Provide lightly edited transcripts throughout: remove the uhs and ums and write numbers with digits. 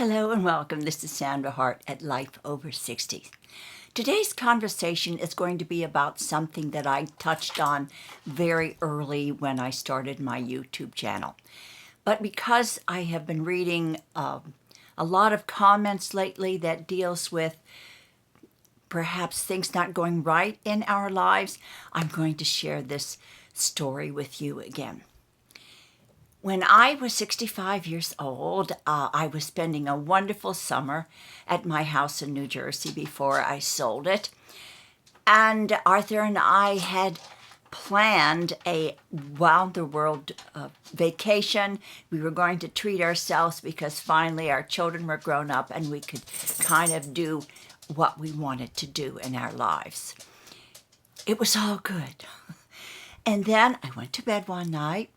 Hello and welcome. This is Sandra Hart at Life Over 60. Today's conversation is going to be about something that I touched on very early when I started my YouTube channel. But because I have been reading a lot of comments lately that deals with perhaps things not going right in our lives, I'm going to share this story with you again. When I was 65 years old, I was spending a wonderful summer at my house in New Jersey before I sold it. And Arthur and I had planned a round-the-world vacation. We were going to treat ourselves because finally our children were grown up and we could kind of do what we wanted to do in our lives. It was all good. And then I went to bed one night.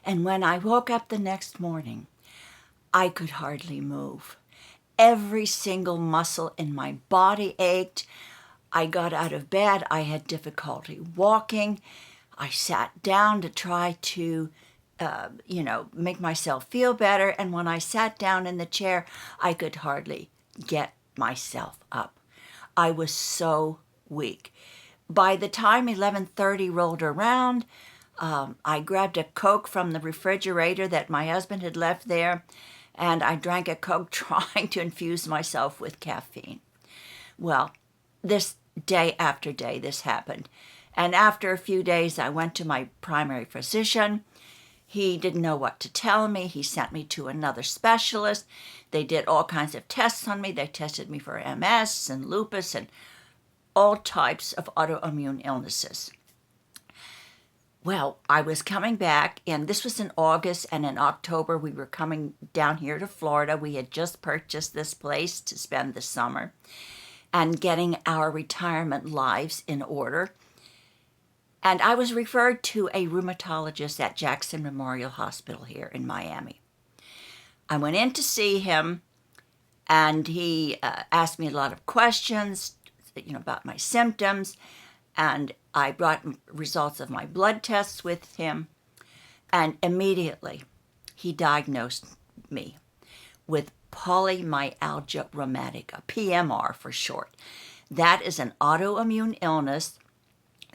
And when I woke up the next morning, I could hardly move. Every single muscle in my body ached. I got out of bed. I had difficulty walking. I sat down to try to, make myself feel better. And when I sat down in the chair, I could hardly get myself up. I was so weak. By the time 11:30 rolled around, I grabbed a Coke from the refrigerator that my husband had left there, and I drank a Coke trying to infuse myself with caffeine. Well, this day after day, this happened. And after a few days, I went to my primary physician. He didn't know what to tell me. He sent me to another specialist. They did all kinds of tests on me. They tested me for MS and lupus and all types of autoimmune illnesses. Well, I was coming back, and this was in August, and in October we were coming down here to Florida. We had just purchased this place to spend the summer and getting our retirement lives in order. And I was referred to a rheumatologist at Jackson Memorial Hospital here in Miami. I went in to see him, and he asked me a lot of questions, about my symptoms, and I brought results of my blood tests with him, and immediately he diagnosed me with polymyalgia rheumatica, PMR for short. That is an autoimmune illness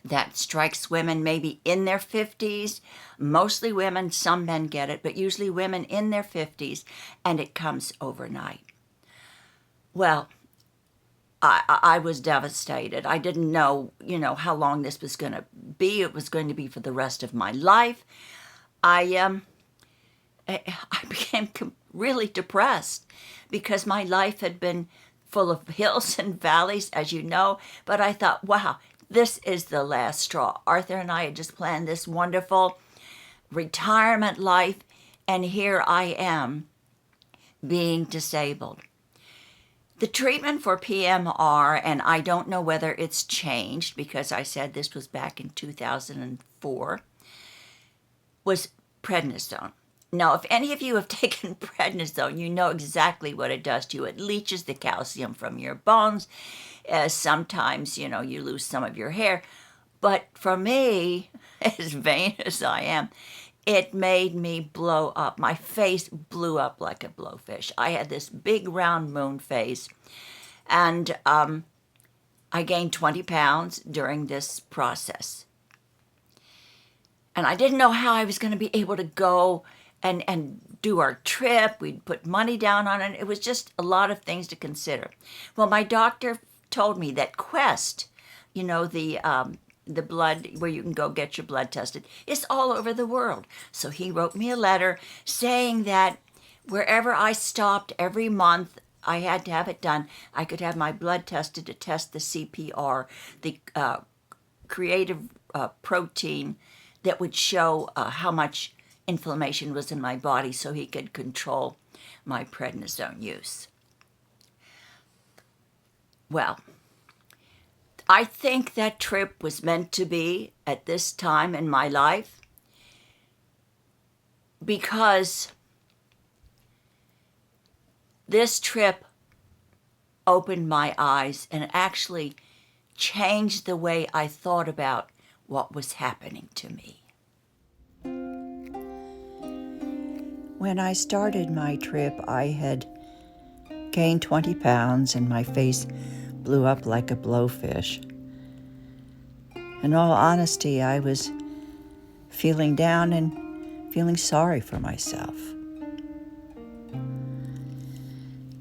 that strikes women maybe in their 50s, mostly women, some men get it, but usually women in their 50s, and it comes overnight. Well, I was devastated. I didn't know, how long this was going to be. It was going to be for the rest of my life. I became really depressed because my life had been full of hills and valleys, as you know. But I thought, wow, this is the last straw. Arthur and I had just planned this wonderful retirement life, and here I am being disabled. The treatment for PMR, and I don't know whether it's changed because I said this was back in 2004, was prednisone. Now, if any of you have taken prednisone, you know exactly what it does to you. It leaches the calcium from your bones. Sometimes, you lose some of your hair. But for me, as vain as I am, it made me blow up. My face blew up like a blowfish. I had this big round moon face, and I gained 20 pounds during this process. And I didn't know how I was going to be able to go and do our trip. We'd put money down on it. It was just a lot of things to consider. Well, my doctor told me that Quest, the blood where you can go get your blood tested, is all over the world. So he wrote me a letter saying that wherever I stopped every month, I had to have it done. I could have my blood tested to test the CPR, the creative protein that would show how much inflammation was in my body so he could control my prednisone use. Well, I think that trip was meant to be at this time in my life because this trip opened my eyes and actually changed the way I thought about what was happening to me. When I started my trip, I had gained 20 pounds and my face blew up like a blowfish. In all honesty, I was feeling down and feeling sorry for myself.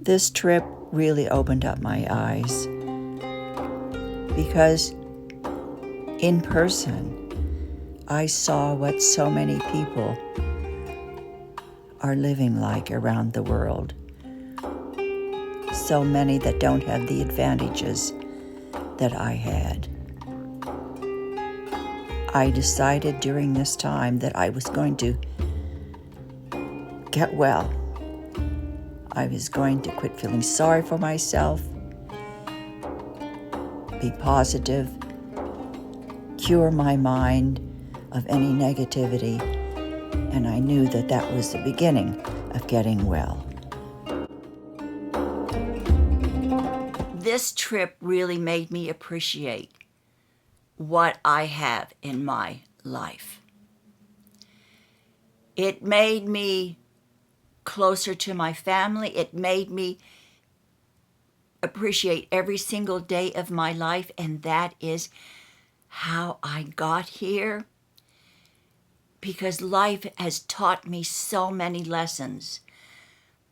This trip really opened up my eyes because in person, I saw what so many people are living like around the world. So many that don't have the advantages that I had. I decided during this time that I was going to get well. I was going to quit feeling sorry for myself, be positive, cure my mind of any negativity, and I knew that that was the beginning of getting well. This trip really made me appreciate what I have in my life. It made me closer to my family. It made me appreciate every single day of my life, and that is how I got here. Because life has taught me so many lessons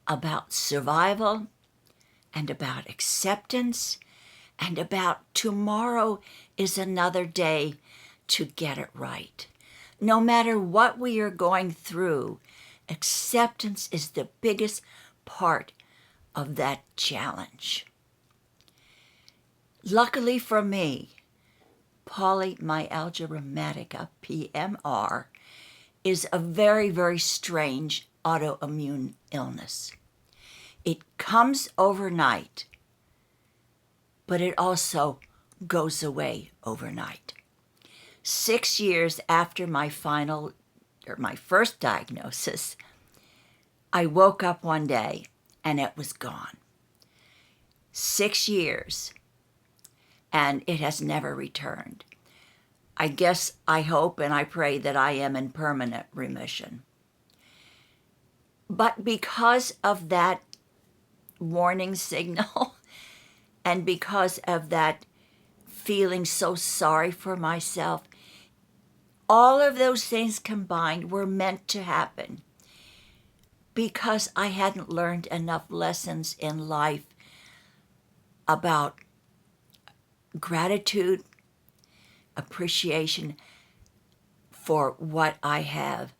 about survival and about acceptance and about tomorrow is another day to get it right. No matter what we are going through, acceptance is the biggest part of that challenge. Luckily for me, polymyalgia rheumatica, PMR, is a very, very strange autoimmune illness. It comes overnight, but it also goes away overnight. 6 years after my first diagnosis, I woke up one day and it was gone. 6 years, and it has never returned. I guess I hope and I pray that I am in permanent remission. But because of that warning signal and because of that feeling so sorry for myself, all of those things combined were meant to happen because I hadn't learned enough lessons in life about gratitude, appreciation for what I have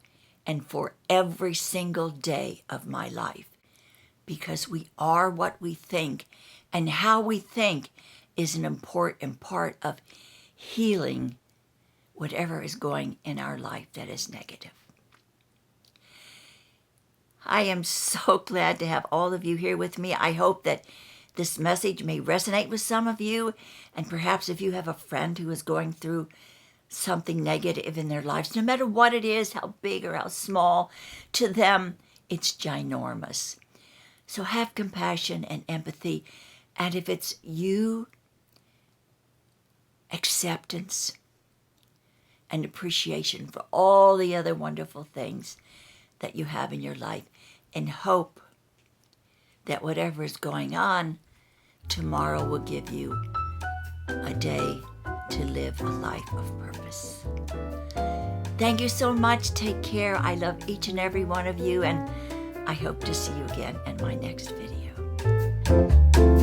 and for every single day of my life. Because we are what we think, and how we think is an important part of healing whatever is going in our life that is negative. I am so glad to have all of you here with me. I hope that this message may resonate with some of you, and perhaps if you have a friend who is going through something negative in their lives, no matter what it is, how big or how small, to them it's ginormous. So have compassion and empathy, and if it's you, acceptance and appreciation for all the other wonderful things that you have in your life, and hope that whatever is going on, tomorrow will give you a day to live a life of purpose. Thank you so much. Take care. I love each and every one of you, and I hope to see you again in my next video.